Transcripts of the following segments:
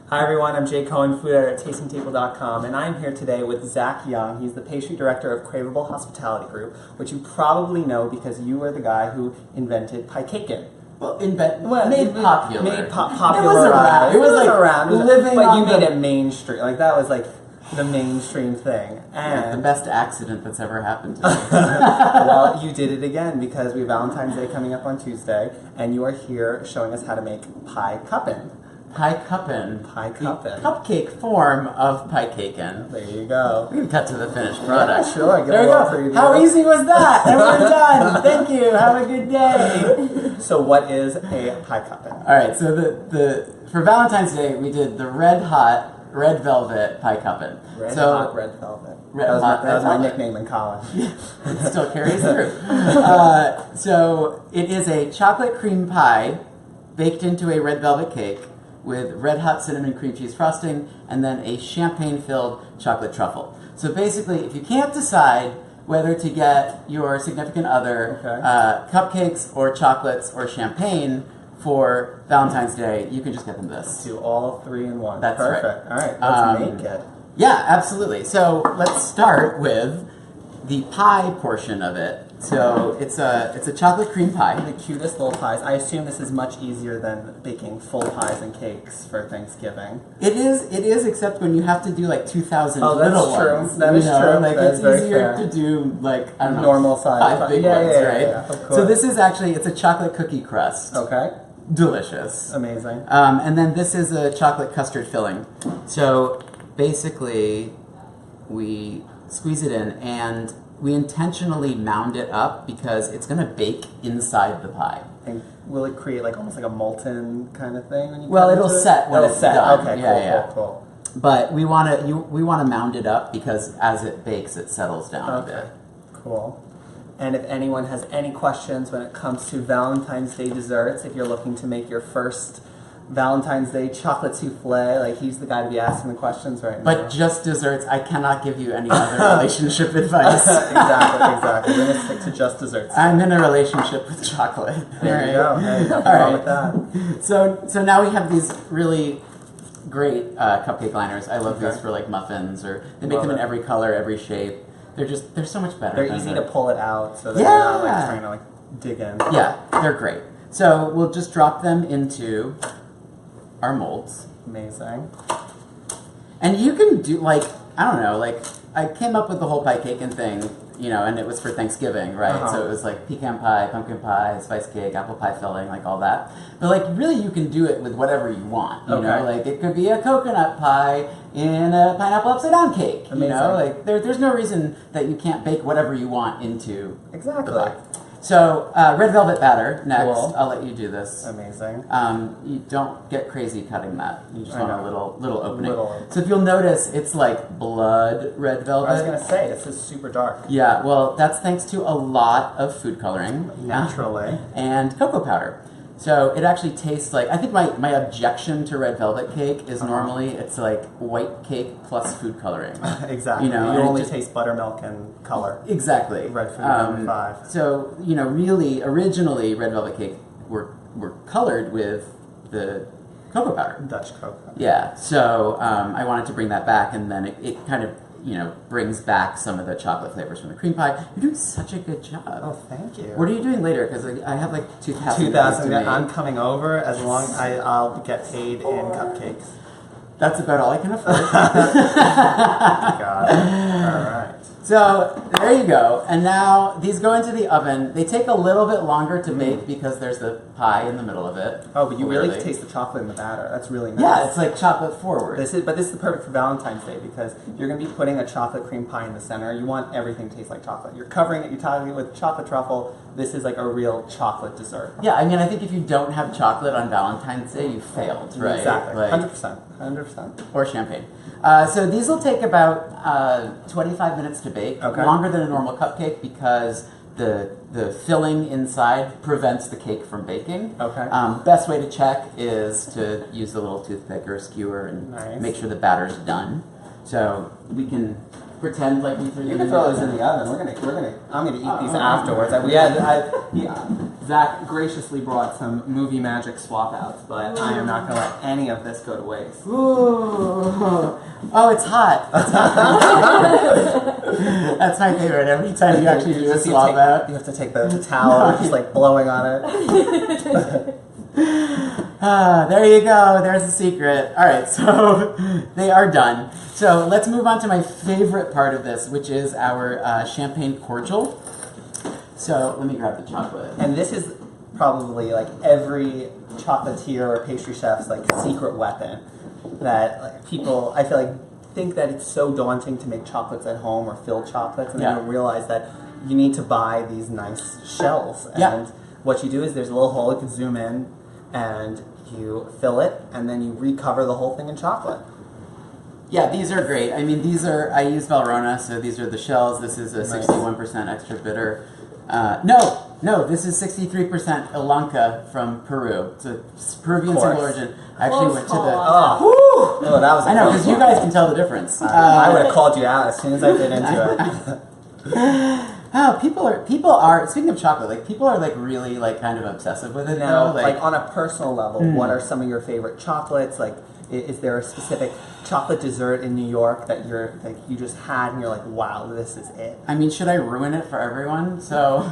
Hi everyone, I'm Jay Cohen, food editor at tastingtable.com, and I'm here today with Zach Young. He's the pastry director of Craveable Hospitality Group, which you probably know because you were the guy who invented PieCupen. Made popular. It was around. It was around. But you made it mainstream. Like that was like the mainstream thing. And the best accident that's ever happened to me. Well, you did it again because we have Valentine's Day coming up on Tuesday, and you are here showing us how to make PieCupen. PieCupen. PieCupen. The cupcake form of PieCupen. There you go. We can cut to the finished product. Yeah, sure. There we go. How easy was that? And we're done. Thank you. Have a good day. So what is a PieCupen? All right. So for Valentine's Day, we did the red velvet PieCupen. Red hot red velvet. That was my nickname in college. It still carries through. So it is a chocolate cream pie baked into a red velvet cake with red hot cinnamon cream cheese frosting and then a champagne-filled chocolate truffle. So basically, if you can't decide whether to get your significant other cupcakes or chocolates or champagne for Valentine's Day, you can just get them this. Do all three in one. That's perfect. right. All right, let's make it. Yeah, absolutely. So let's start with the pie portion of it. So it's a chocolate cream pie. The cutest little pies. I assume this is much easier than baking full pies and cakes for Thanksgiving. It is, except when you have to do like 2,000 little ones. That is true. Like that it's easier to do like I don't know, normal size 5 big ones, right? Yeah, of course. So this is actually it's a chocolate cookie crust. Okay. Delicious. Amazing. And then this is a chocolate custard filling. So basically, we squeeze it in and we intentionally mound it up because it's going to bake inside the pie. And will it create like almost like a molten kind of thing when you Well, it'll set when it's done. Okay, cool. But we want to mound it up because as it bakes, it settles down a bit. Cool. And if anyone has any questions when it comes to Valentine's Day desserts, if you're looking to make your first Valentine's Day chocolate souffle, like he's the guy to be asking the questions right now. But just desserts, I cannot give you any other relationship advice. Exactly. We're going to stick to just desserts. I'm in a relationship with chocolate. There you go. Hey, nothing wrong with that. So now we have these really great cupcake liners. I love these for like muffins, or they make them in every color, every shape. They're so much better. They're easy to pull it out so that you're not like trying to like dig in. Yeah, they're great. So we'll just drop them into our molds. Amazing. And you can do like, I don't know, like I came up with the whole PieCupen thing, and it was for Thanksgiving, right? So it was like pecan pie, pumpkin pie, spice cake, apple pie filling, like all that. But like really you can do it with whatever you want, you know? Like it could be a coconut pie in a pineapple upside down cake, Like there's no reason that you can't bake whatever you want into the pie. So, red velvet batter, next. Cool. I'll let you do this. Amazing. You don't get crazy cutting that. You just want a little opening. So if you'll notice, it's like blood red velvet. I was going to say, this is super dark. Yeah, well, that's thanks to a lot of food coloring. Naturally. And cocoa powder. So it actually tastes like, I think my objection to red velvet cake is normally it's like white cake plus food coloring. Exactly. You only taste buttermilk and color. Exactly. Red food number 5. So, really, originally red velvet cake were colored with the cocoa powder. Dutch cocoa. Yeah, so I wanted to bring that back, and then it kind of brings back some of the chocolate flavors from the cream pie. You're doing such a good job. Oh, thank you. What are you doing later? Because I have like 2,000. 2,000. I'm coming over as long as I'll get paid in cupcakes. That's about all I can afford. Got it. All right. So there you go. And now these go into the oven. They take a little bit longer to bake because there's the pie in the middle of it. Oh, but you really taste the chocolate in the batter. That's really nice. Yeah, it's like chocolate forward. This is the perfect for Valentine's Day because you're going to be putting a chocolate cream pie in the center. You want everything to taste like chocolate. You're covering it. You're topping it with chocolate truffle. This is like a real chocolate dessert. Yeah, I mean, I think if you don't have chocolate on Valentine's Day, you failed, right? Exactly. 100%. Or champagne. So these will take about 25 minutes to bake, longer than a normal cupcake because the filling inside prevents the cake from baking. Best way to check is to use the little toothpick or a skewer and make sure the batter's done. So we can pretend like we threw You them can in throw the those in oven. the oven. I'm gonna eat these afterwards. Zach gracious't brought some movie magic swap outs, but I am not gonna let any of this go to waste. Ooh. Oh, it's hot. That's my favorite. Every time you actually do a swap out. You have to take the towel and just like blowing on it. There you go. There's the secret. All right, so they are done. So let's move on to my favorite part of this, which is our champagne cordial. So let me grab the chocolate. And this is probably like every chocolatier or pastry chef's like secret weapon that like, people, I feel like, think that it's so daunting to make chocolates at home or filled chocolates, and they don't realize that you need to buy these nice shells. And what you do is there's a little hole, you can zoom in, and you fill it, and then you recover the whole thing in chocolate. Yeah, these are great. I mean, I use Valrhona, so these are the shells. This is a 61% extra bitter. No, this is 63% Ilanka from Peru. It's a Peruvian single origin. I actually went to the... Oh, that was I know, because you guys can tell the difference. I would have called you out as soon as I bit into it. People are speaking of chocolate, like people are like really like kind of obsessive with it now. now. Like on a personal level, what are some of your favorite chocolates? Like, is there a specific chocolate dessert in New York that you just had and you're like, wow, this is it? I mean, should I ruin it for everyone? So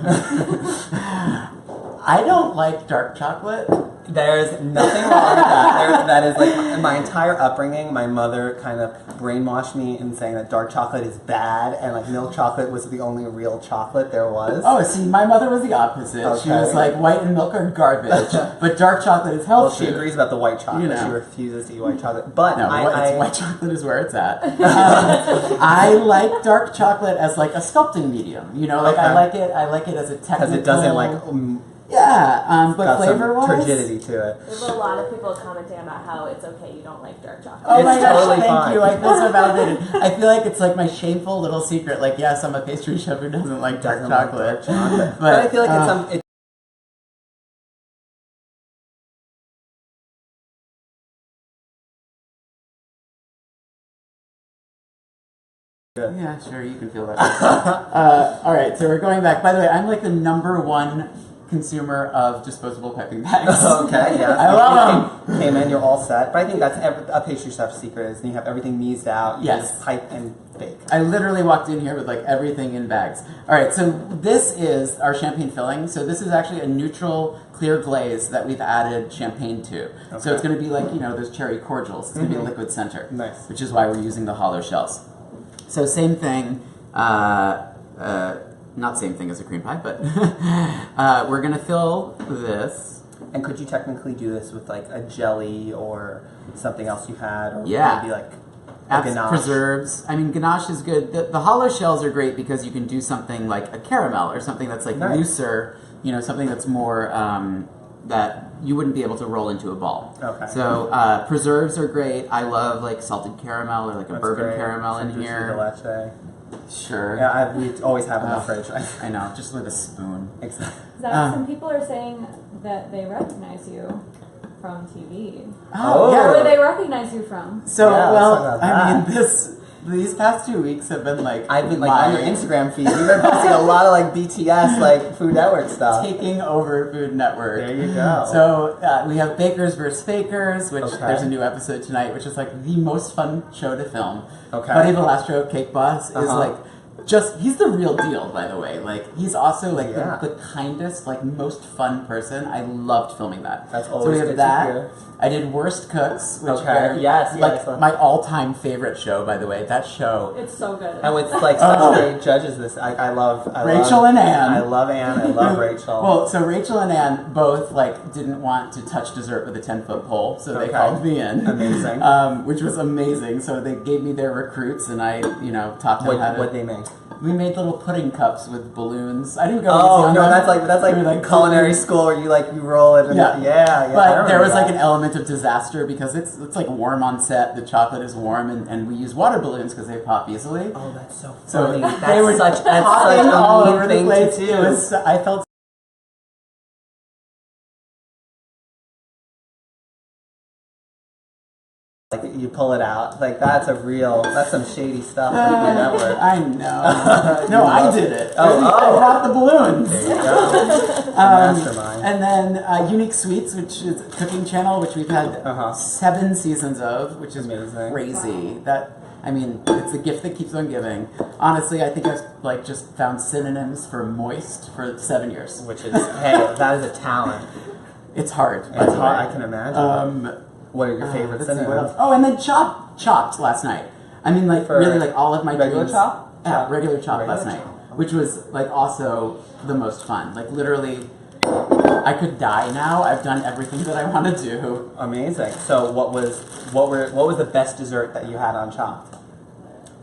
I don't like dark chocolate. There's nothing wrong with that. That is like my entire upbringing. My mother kind of brainwashed me in saying that dark chocolate is bad and like milk chocolate was the only real chocolate there was. Oh, see, my mother was the opposite. Okay. She was like, white and milk are garbage, but dark chocolate is healthy. Well, she agrees about the white chocolate. You know. She refuses to eat white chocolate. But no, white chocolate is where it's at. I like dark chocolate as like a sculpting medium. You know, like I like it as a technical. Because it doesn't like. But flavor-wise, turgidity to it. There's a lot of people commenting about how it's okay you don't like dark chocolate. Oh my gosh, totally thank fine. you. I feel so validated. I feel like it's like my shameful little secret. Like, yes, I'm a pastry chef who doesn't like dark chocolate. But I feel like it's yeah, sure, you can feel that. All right, so we're going back. By the way, I'm like the #1 consumer of disposable piping bags. Okay, yeah. I love them. Came in, you're all set. But I think that's a pastry chef's secret is you have everything meased out. You just pipe and bake. I literally walked in here with like everything in bags. All right, so this is our champagne filling. So this is actually a neutral clear glaze that we've added champagne to. Okay. So it's going to be like, you know, those cherry cordials. It's going to be a liquid center. Nice. Which is why we're using the hollow shells. So same thing, not same thing as a cream pie, but we're gonna fill this. And could you technically do this with like a jelly or something else you had? Or maybe like a ganache? Preserves. I mean, ganache is good. The hollow shells are great because you can do something like a caramel or something that's like looser, you know, something that's more, that you wouldn't be able to roll into a ball. Okay. So preserves are great. I love like salted caramel or like a bourbon caramel in here. Sure. Yeah, we always have in the fridge. I know, just with a spoon. Exactly. Zach, some people are saying that they recognize you from TV. Oh, yeah. Where do they recognize you from? So, I mean, these past 2 weeks have been like I've been like on your Instagram feed. You've been posting a lot of like BTS, like Food Network stuff. Taking over Food Network. There you go. So we have Bakers vs. Fakers, which there's a new episode tonight, which is like the most fun show to film. Okay. Buddy Valastro, Cake Boss, is like he's the real deal, by the way. Like, he's also like the kindest, like most fun person. I loved filming that. That's always good that. to hear. I did Worst Cooks, which my all-time favorite show, by the way. That show. It's so good. And with like such great judges, I love Rachel and Ann. I love Ann. I love Rachel. Well, so Rachel and Ann both like didn't want to touch dessert with a 10-foot pole, so they called me in. Amazing. Which was amazing. So they gave me their recruits, and I, taught them how to. What they make? We made little pudding cups with balloons. I didn't go. Oh no, that's like culinary school where you roll it. And yeah. But there was like an element of disaster because it's like warm on set. The chocolate is warm, and we use water balloons because they pop easily. Oh, that's so funny. They were such all over the place. It was. I felt. Like you pull it out. Like that's some shady stuff in your network. I know. No, I did it. Oh. I brought the balloons. There you go. Mastermind. And then Unique Sweets, which is a cooking channel, which we've had 7 seasons of, which is amazing. Crazy. It's the gift that keeps on giving. Honestly, I think I've like just found synonyms for moist for 7 years. Which is, hey, that is a talent. It's hard. It's hard. I can imagine. What are your favorite let's see, what else? synonyms? Oh, and then chopped last night. I mean, like For really, like all of my regular dreams. chop? Yeah, regular chop Regular last night, chop. which was like also the most fun. Like literally, I could die now. I've done everything that I want to do. Amazing. So what was the best dessert that you had on Chopped?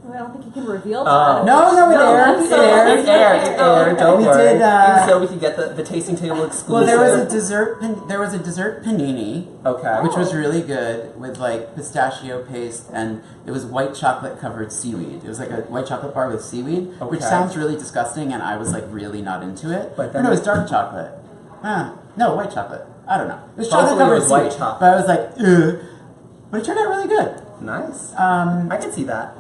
I don't think you can reveal Oh. that. No, it aired. that's It so- aired. It aired. Don't We worry. did, Even so, we could get the tasting table exclusive. Well, there was a dessert. There was a dessert panini, Okay. which was really good with like pistachio paste, and it was white chocolate covered seaweed. It was like a white chocolate bar with seaweed, which Okay. sounds really disgusting, and I was like really not into it. But But then no, it was dark chocolate. No, white chocolate. I don't know. It was Hopefully chocolate it covered was white seaweed, chocolate. but I was like, ugh. But it turned out really good. Nice. Um, I can see that.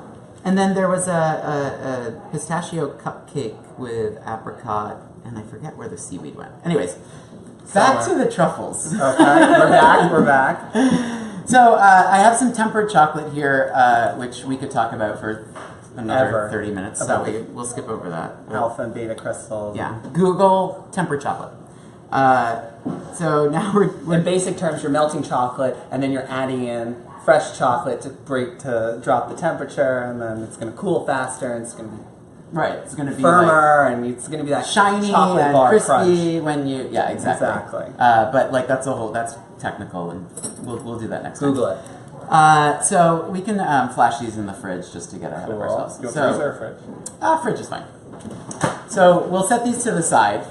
And then there was a pistachio cupcake with apricot, and I forget where the seaweed went. Anyways, back to the truffles. Okay, we're back. So I have some tempered chocolate here, which we could talk about for another 30 minutes. About So we'll skip over that. Alpha and beta crystals. Yeah, Google tempered chocolate. So now we're In basic terms, you're melting chocolate, and then you're adding in fresh chocolate to drop the temperature, and then it's going to cool faster, and it's going to be right. It's going to be firmer, and it's going to be that shiny chocolate and bar crispy crunch. when you exactly. But like that's technical, and we'll do that next time. Google it. So we can flash these in the fridge just to get ahead of ourselves. You So, freezer or fridge? fridge is fine. So we'll set these to the side.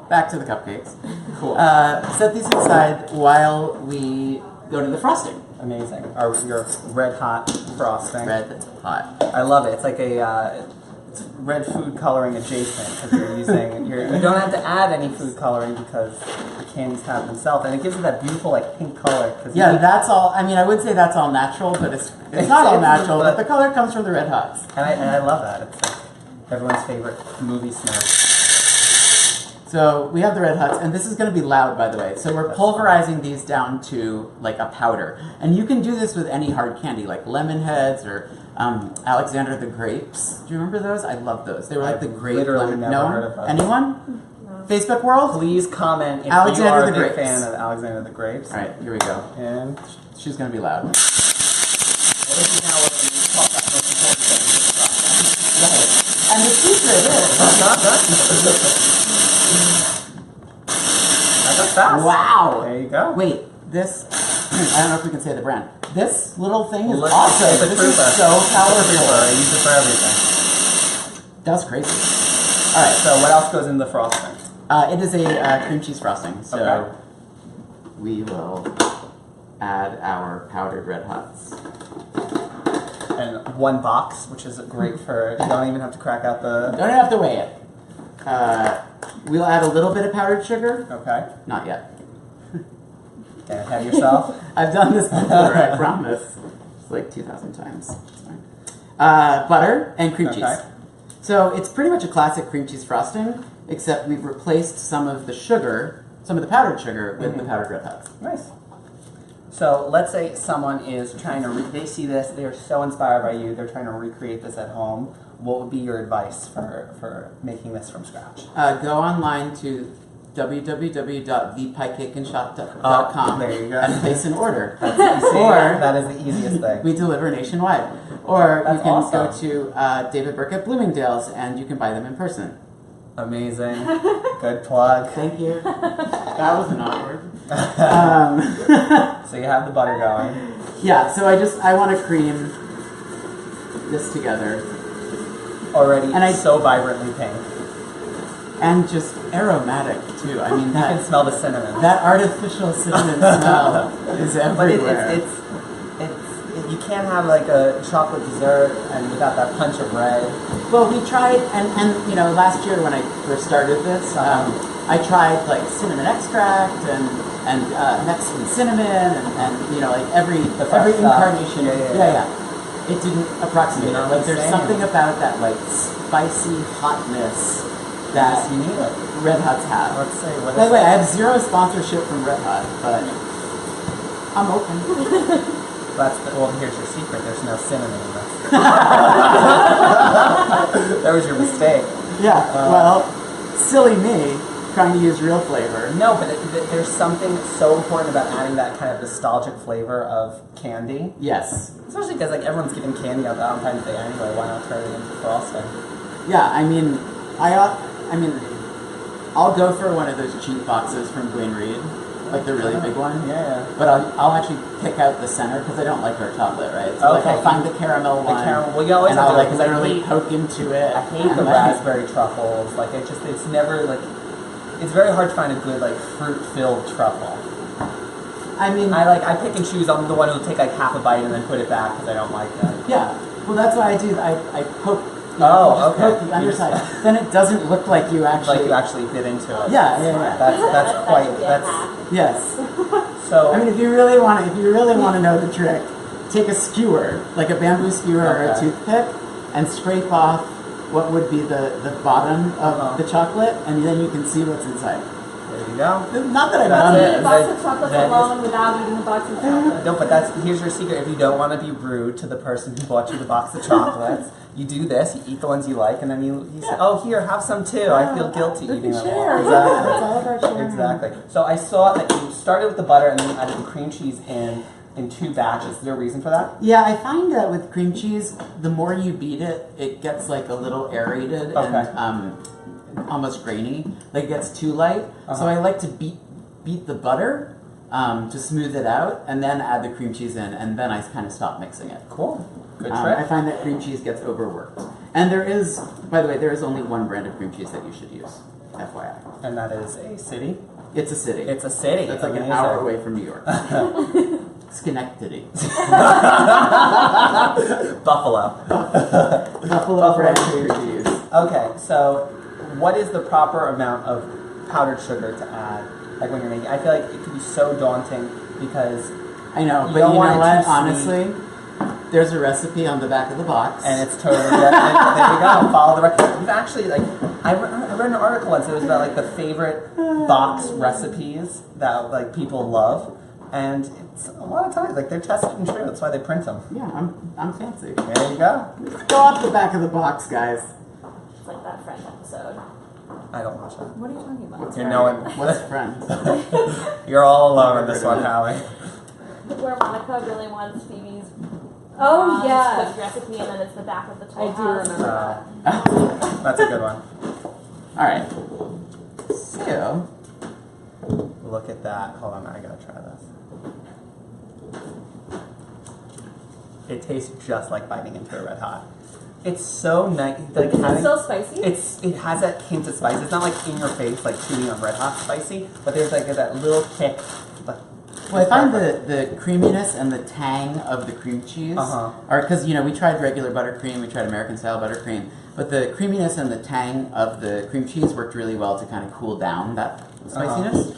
Back to the cupcakes. Cool. Set these to the side while we go to the frosting. Amazing. Your red hot frosting. Red hot. I love it. It's like it's red food coloring adjacent because you're using you don't have to add any food coloring because the candies have themselves, and it gives it that beautiful like pink color. Yeah, that's all. I mean, I would say that's all natural, but it's not all natural. But the color comes from the red hots. And I love that. It's like everyone's favorite movie snack. So we have the red hots, and this is going to be loud, by the way. So we're pulverizing these down to like a powder, and you can do this with any hard candy, like lemon heads or Alexander the Grapes. Do you remember those? I love those. They were like I've the grape literally lemon. never No heard one? of those. Anyone? Facebook world? Please comment if Alexander you are the a big Grapes. fan of Alexander the Grapes. All right, here we go. And She's going to be loud. well, this is now what we talk about most important things. And the secret is... That got fast. Wow! There you go. Wait, this... I don't know if we can say the brand. This little thing is Let's awesome. say the This truth. is so I powerful. use it for everything. That's crazy. All right, So what else goes in the frosting? it is a cream cheese frosting. So Okay. we will add our powdered red hots. And one box, which is great for you don't even have to crack out the. Don't have to weigh it. We'll add a little bit of powdered sugar. Okay. Not yet. Okay, ahead of yourself. I've done this before, I promise. It's like 2,000 times. It's fine. Butter and cream cheese. Okay. So it's pretty much a classic cream cheese frosting, except we've replaced some of the sugar, some of the powdered sugar, with the powdered red hots. Nice. So let's say someone is trying to, they see this, they're so inspired by you, they're trying to recreate this at home. What would be your advice for making this from scratch? Go online to www.thepiecakenshop.com there you go. and place an order. That's easy. Or that is the easiest thing. we deliver nationwide. Or That's you can awesome. go to David Burke at Bloomingdale's and you can buy them in person. Amazing. Good plug. Thank you. That wasn't awkward. So you have the butter going. Yeah, so I want to cream this together. Already And so vibrantly pink. And just aromatic too. I mean You can that smell the cinnamon. that artificial cinnamon smell is But everywhere. it's you can't have like a chocolate dessert and without that punch of red. Well, we tried, and you know, last year when I first started this, I tried like cinnamon extract and and Mexican cinnamon, and you know, like every fresh incarnation. stuff. Yeah. It didn't approximate You know it. what Like I'm there's saying? something about that like spicy hotness that You need it. Red Hots have. Let's see. What By is the way, it? I have zero sponsorship from Red Hot, but I'm open. Well, here's your secret. There's no cinnamon in this. That was your mistake. Yeah. Well, silly me trying to use real flavor. No, but there's something so important about adding that kind of nostalgic flavor of candy. Yes. Especially because like everyone's giving candy on Valentine's Day anyway. Why not turn it into frosting? Yeah. I mean, I'll go for one of those cheap boxes from Duane Reade, like the really big one. Yeah. But I'll actually pick out the center because I don't like dark chocolate, right? So like Okay. I'll find the caramel one. caramel. Well, you always and have I'll to like because I literally hate- poke into it. I hate the raspberry truffles. Like it's never like. It's very hard to find a good like fruit-filled truffle. I mean, I pick and choose. I'm the one who'll take like half a bite and then put it back because I don't like it. yeah. Well, that's what I do. I poke. Oh, just okay. Poke the underside. Then it doesn't look like you actually. Like you actually bit into it. Yeah. That's quite. should be a That's hack. Yes. so. I mean, if you really want to know the trick, take a skewer, like a bamboo skewer or a Okay. toothpick, and scrape off what would be the bottom of the chocolate, and then you can see what's inside. There you go. Not that I've That's done it. Eat a this. box of chocolates that is- alone without eating a box of chocolate. No, but here's your secret. If you don't want to be rude to the person who bought you the box of chocolates, you do this. You eat the ones you like, and then you say, "Oh, here, have some too." I feel guilty We eating can them share. all. Yeah, it's all about sharing. Exactly. So I saw that you started with the butter and then you added the cream cheese in 2 batches. Is there a reason for that? Yeah, I find that with cream cheese, the more you beat it, it gets like a little aerated Okay. and almost grainy. Like it gets too light. So Uh-huh. I like to beat the butter to smooth it out, and then add the cream cheese in, and then I kind of stop mixing it. Cool. Good I trick. find that cream cheese gets overworked. And there is, by the way, there is only one brand of cream cheese that you should use. FYI. And that is a city. It's a city. It's a city. That's like an Amazing. hour away from New York. Schenectady. Buffalo. Buffalo bread cream cheese. Okay, so what is the proper amount of powdered sugar to add? Like when you're making, I feel like it can be so daunting because I know, You but don't you want know it what? too sweet. Honestly, there's a recipe on the back of the box. and it's totally different. There you go. Follow the recipe. We've actually I read an article once. It was about like the favorite box recipes that like people love, and it's a lot of times like they're tested and true. That's why they print them. Yeah, I'm fancy. There you go. Go off the back of the box, guys. It's like that Friends episode. I don't watch it. What are you talking about? You know it. What's friends? You're all alone in this one, Howie. Where Monica really wants Phoebe's Oh, yeah. cooked recipe, and then it's the back of the I toll do house. remember That's a good one. All right. So, Look at that. Hold on, I gotta try this. It tastes just like biting into a Red Hot. It's so nice. Like Is it having, still spicy? it has that hint of spice. It's not like in your face, like chewing on Red Hot spicy, but there's like that little kick. well, I find the creaminess and the tang of the cream cheese Uh-huh. are because we tried regular buttercream, we tried American style buttercream, but the creaminess and the tang of the cream cheese worked really well to kind of cool down that spiciness.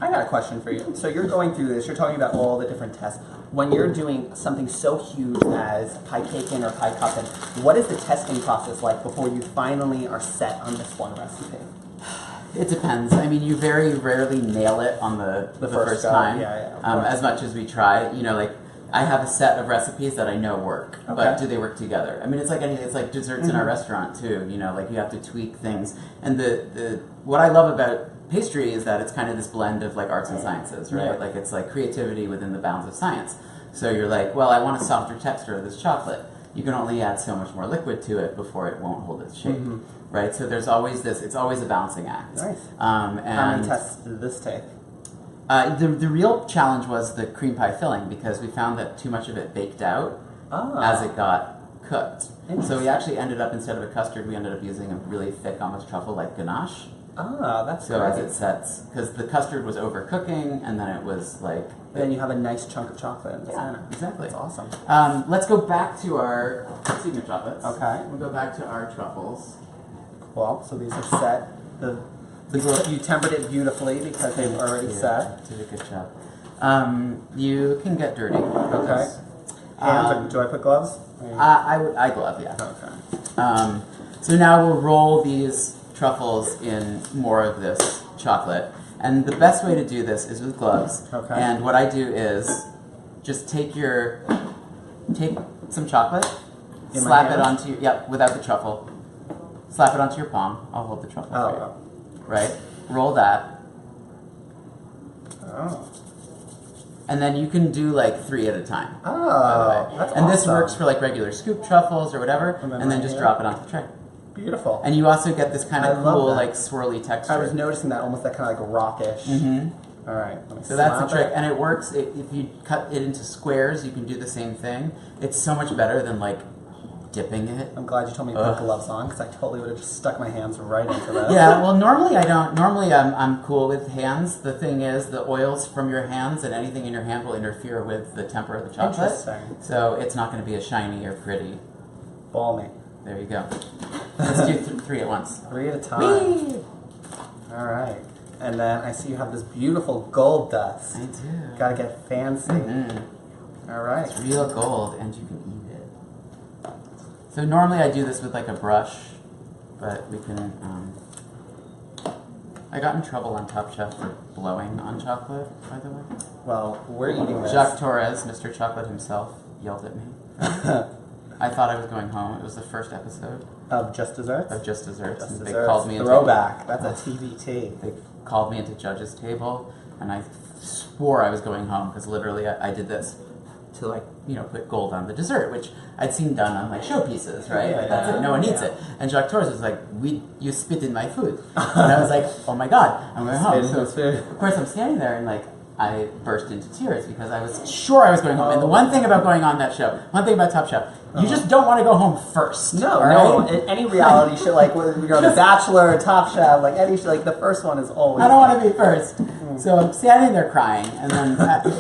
I got a question for you. So you're going through this, you're talking about all the different tests. When you're doing something so huge as PieCupen or PieCupen, what is the testing process like before you finally are set on this one recipe? It depends. I mean, you very rarely nail it on the first go. time. Yeah, of course. as much as we try. Like I have a set of recipes that I know work, but Okay. do they work together? I mean, it's like anything. It's like desserts in our restaurant too. Like you have to tweak things. And the what I love about pastry is that it's kind of this blend of like arts and sciences, right? Yeah. Like it's like creativity within the bounds of science. So you're like, well, I want a softer texture of this chocolate. You can only add so much more liquid to it before it won't hold its shape, right? So there's always this. It's always a balancing act. Nice. And How many tests did this take? the real challenge was the cream pie filling because we found that too much of it baked out as it got cooked. So we actually ended up, instead of a custard, we ended up using a really thick, almost truffle-like ganache. That's So great. as it sets, because the custard was overcooking, and then it was like... Then you have a nice chunk of chocolate in the center. Exactly. That's awesome. Let's go back to our signature chocolates. Okay. We'll go back to our truffles. Well, so these are set. You tempered it beautifully because they've already said. Did a good job. You can get dirty. Okay. Hands, do I put gloves? I glove, yeah. Okay. So now we'll roll these truffles in more of this chocolate. And the best way to do this is with gloves. Okay. And what I do is just take some chocolate, In my slap it hands? onto without the truffle. Slap it onto your palm. I'll hold the truffle for you. Oh. Right? Roll that. Oh. And then you can do like 3 at a time. Oh. By the way. That's and this awesome. works for like regular scoop truffles or whatever. And then And then right just here. drop it onto the tray. Beautiful. And you also get this kind I of love cool, that. like swirly texture. I was noticing that almost that kind of like rockish. Mm-hmm. All right. Let me So that's the slap trick, it. and it works. If you cut it into squares, you can do the same thing. It's so much better than like dipping it. I'm glad you told me to put gloves on because I totally would have just stuck my hands right into that. Yeah, well, normally I don't. Normally I'm cool with hands. The thing is, the oils from your hands and anything in your hand will interfere with the temper of the chocolate. Interesting. So it's not going to be as shiny or pretty. Balmy. There you go. Let's do 3 at once. 3 at a time. Whee! All right. And then I see you have this beautiful gold dust. I do. Gotta get fancy. All right. It's real gold, and you can eat it. So normally I do this with like a brush, but we can. I got in trouble on Top Chef for blowing on chocolate, by the way. Well, we're eating this. Jacques Torres, Mr. Chocolate himself, yelled at me. I thought I was going home. It was the first episode Of Just Desserts? of Just Desserts. Just and Desserts. They called me into Throwback. That's a TBT. They called me into judge's table, and I swore I was going home because literally I did this to like put gold on the dessert, which I'd seen done on like showpieces, right? Yeah, Like, that's yeah. it. No one eats it. And Jacques Torres was like, "You spit in my food," and I was like, "Oh my god, I'm going home." Spit in So his food. of course I'm standing there and like I burst into tears because I was sure I was going home. And the one thing about going on that show, one thing about Top Chef, you just don't want to go home first. No, all no. right? Any reality show, like whether you're on The Bachelor or Top Chef, like any show, like the first one is always. I don't want to be first. So I'm standing there crying, and then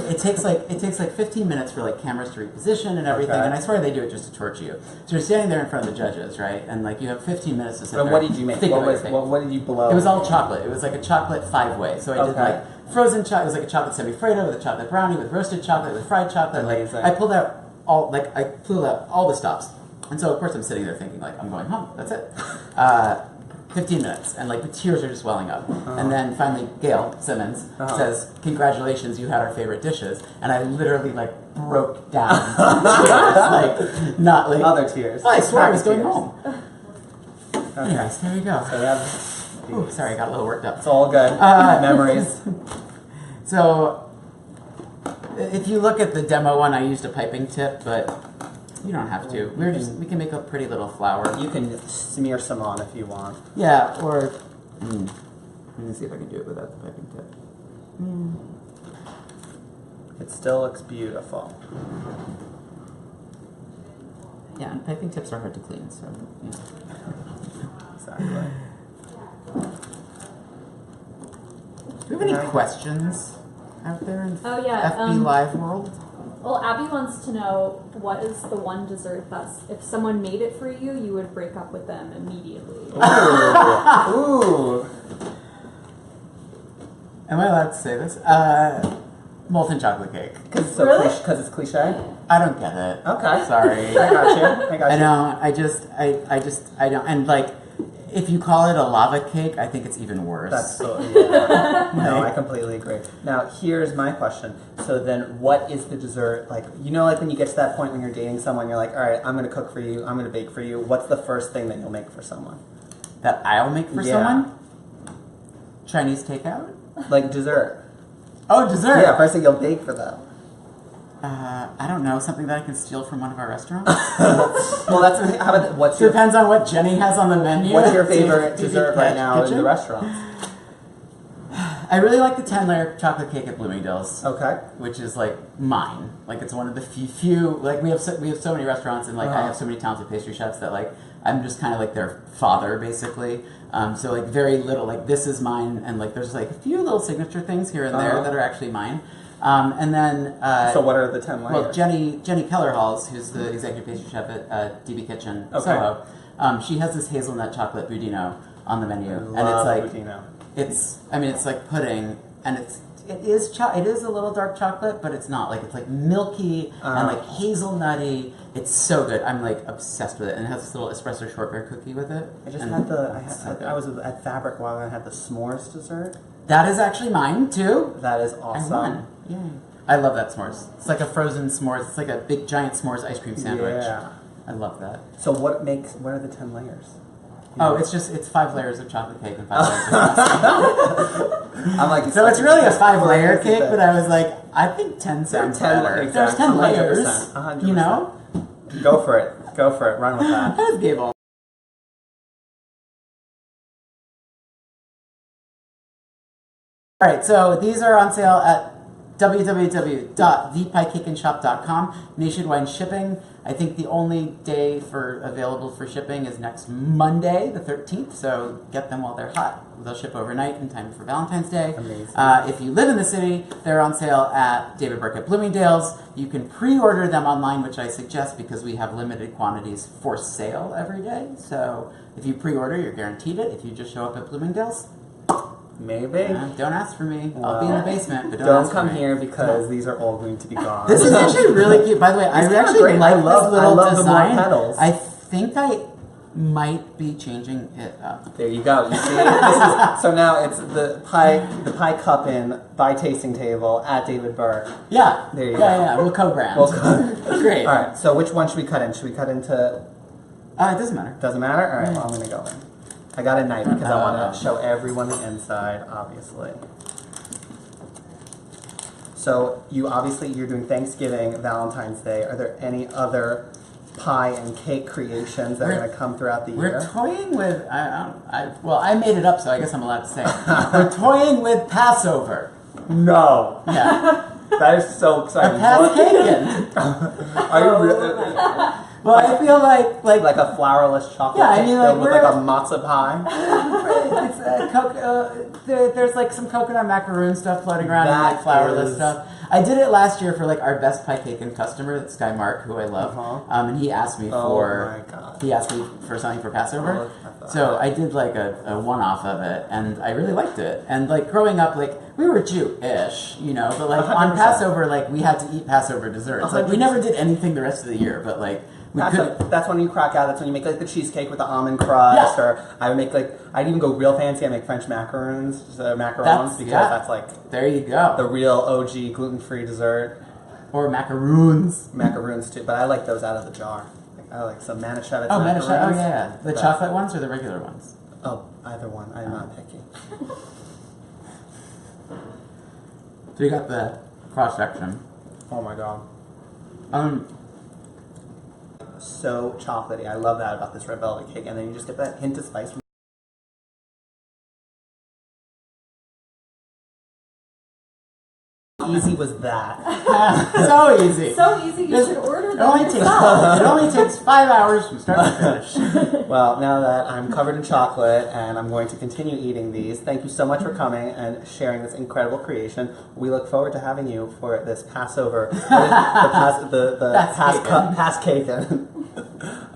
it takes like 15 minutes for like cameras to reposition and everything. Okay. And I swear they do it just to torture you. So you're standing there in front of the judges, right? And like you have 15 minutes to sit And there. what did you make? think What about was your thing. what did you blow? It was all chocolate. It was like a chocolate 5-way. So I did Okay. like frozen chocolate. It was like a chocolate semi-Freddo with a chocolate brownie with roasted chocolate with fried chocolate. Like Amazing. I pulled out all the stops. And so of course I'm sitting there thinking like I'm going home. That's it. 15 minutes, and like the tears are just welling up. And then finally Gail Simmons says, "Congratulations, you had our favorite dishes." And I literally like broke down. Like not like Other tears. I swear I was going Tears. home. Anyways, there you go. So we have. Ooh, sorry, I got a little worked up. It's all good. Memories. So, if you look at the demo one, I used a piping tip, but you don't have to. We can make a pretty little flower. You can smear some on if you want. Yeah, or let me see if I can do it without the piping tip. It still looks beautiful. Yeah, and piping tips are hard to clean, so yeah. Exactly. Do you have any questions out there in Oh, yeah, FB Live world? Well, Abby wants to know what is the one dessert that's, if someone made it for you, you would break up with them immediately. Ooh. Am I allowed to say this? Molten chocolate cake. Because it's so Really? because it's cliche. I don't get it. Okay. Sorry. I got you. I got you. I don't. I don't. And like, if you call it a lava cake, I think it's even worse. That's so. Yeah. No, I completely agree. Now, here's my question. So then, what is the dessert like? Like when you get to that point when you're dating someone, you're like, all right, I'm gonna cook for you. I'm gonna bake for you. What's the first thing that you'll make for someone? That I'll make for someone? Chinese takeout? Like dessert. Oh, dessert. Yeah, first thing you'll bake for them. I don't know, something that I can steal from one of our restaurants. Well, that's how about what's your Depends on what Jenny has on the menu. what's your favorite Do you dessert right now in kitchen? the restaurants? I really like the 10-layer chocolate cake at Bloomingdale's. Okay. Which is like mine. Like it's one of the few. Like we have so many restaurants, and like I have so many talented pastry chefs that like I'm just kind of like their father basically. So like very little. Like this is mine, and like there's like a few little signature things here and there that are actually mine. And then So what are the 10 layers? well, Jenny Kellerhalls, who's the executive pastry chef at DB Kitchen Okay. Soho. She has this hazelnut chocolate budino on the menu, and it's Love like budino. it's like pudding, and it is a little dark chocolate, but it's not. Like, it's like milky and like hazelnutty. It's so good. I'm like obsessed with it, and it has this little espresso shortbread cookie with it. I was at Fabric while I had the s'mores dessert. That is actually mine too. That is I awesome. won. Yay. I love that s'mores. It's like a frozen s'mores. It's like a big giant s'mores ice cream sandwich. Yeah. I love that. So what are the 10 layers? Oh, it's 5 layers of chocolate cake and 5 layers of frosting. I'm like, So it's really a 5-layer cake, but I was like, I think 10 sounds better. Exactly. There's 10 layers, 100%. you know? Go for it. Run with that. That is Gable. Alright, so these are on sale at www.thepiecakenshop.com. Nationwide shipping. I think the only day available for shipping is next Monday, the 13th, so get them while they're hot. They'll ship overnight in time for Valentine's Day. Amazing. If you live in the city, they're on sale at David Burke at Bloomingdale's. You can pre-order them online, which I suggest because we have limited quantities for sale every day. So if you pre-order, you're guaranteed it. If you just show up at Bloomingdale's, maybe. don't ask for me. I'll be in the basement, but don't ask come for me. here because these are all going to be gone. This is actually really cute. By the way, I These are actually great. like I love this little the more design. petals. I think I might be changing it up. There you go. You see, so now it's the PieCupen by Tasting Table at David Burke. Yeah. There you go. Yeah. We'll co-brand. Great. All right. So which one should we cut in? Should we cut into? It doesn't matter. Doesn't matter. All right. Well, I'm gonna go in. I got a knife because I want to show everyone the inside, obviously. So you're doing Thanksgiving, Valentine's Day. Are there any other pie and cake creations that are going to come throughout the year? We're toying with. I made it up, so I guess I'm allowed to say it. We're toying with Passover. No. Yeah. That is so exciting. PieCaken. Are you really? Well, I feel like Like a flourless chocolate Yeah, I cake mean, filled like, with like a matzo pie. There's like some coconut macaroon stuff floating around and like That flourless is- stuff. I did it last year for like our best PieCaken customer, that's Guy Mark, who I love, and he asked me Oh my God. he asked me for something for Passover. Oh, So I did like a one-off of it, and I really liked it. And like growing up, like we were Jewish, you know, but like on 100%. Passover, like we had to eat Passover desserts. Like we 100%. never did anything the rest of the year, but like we could. That's when you crack out. That's when you make like the cheesecake with the almond crust, Yeah. or I would make I'd even go real fancy. I make French macarons, macarons, because that's like There you go. the real OG gluten-free dessert. Or macaroons. Macaroons too, but I like those out of the jar. I like some manischewitz Oh, macaroons. manischewitz. Oh, yeah. The But- chocolate ones or the regular ones? Oh, either one. I'm not picky. So you got the cross section. Oh my god. So chocolatey. I love that about this red velvet cake, and then you just get that hint of spice. How easy was that? So easy. So easy, you Just- should order It them only takes yourself. it only takes 5 hours from start to finish. Well, now that I'm covered in chocolate and I'm going to continue eating these, thank you so much for coming and sharing this incredible creation. We look forward to having you for this Passover, PieCaken.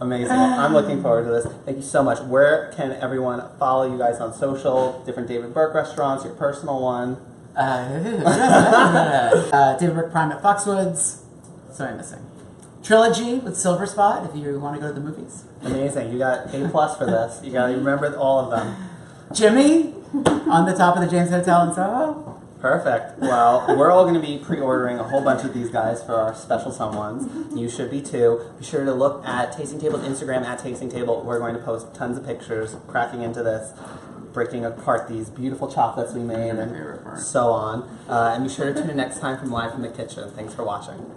Amazing. I'm looking forward to this. Thank you so much. Where can everyone follow you guys on social? Different David Burke restaurants, your personal one? David Burke Prime at Foxwoods. Sorry, I'm missing. Trilogy with Silver Spot if you want to go to the movies. Amazing. You got A+ for this. You got to remember all of them. Jimmy on the top of the James Hotel in Soho. Perfect. Well, we're all going to be pre-ordering a whole bunch of these guys for our special someones. You should be too. Be sure to look at Tasting Table's Instagram at Tasting Table. We're going to post tons of pictures cracking into this, breaking apart these beautiful chocolates we made, and so on. And be sure to tune in next time from Live from the Kitchen. Thanks for watching.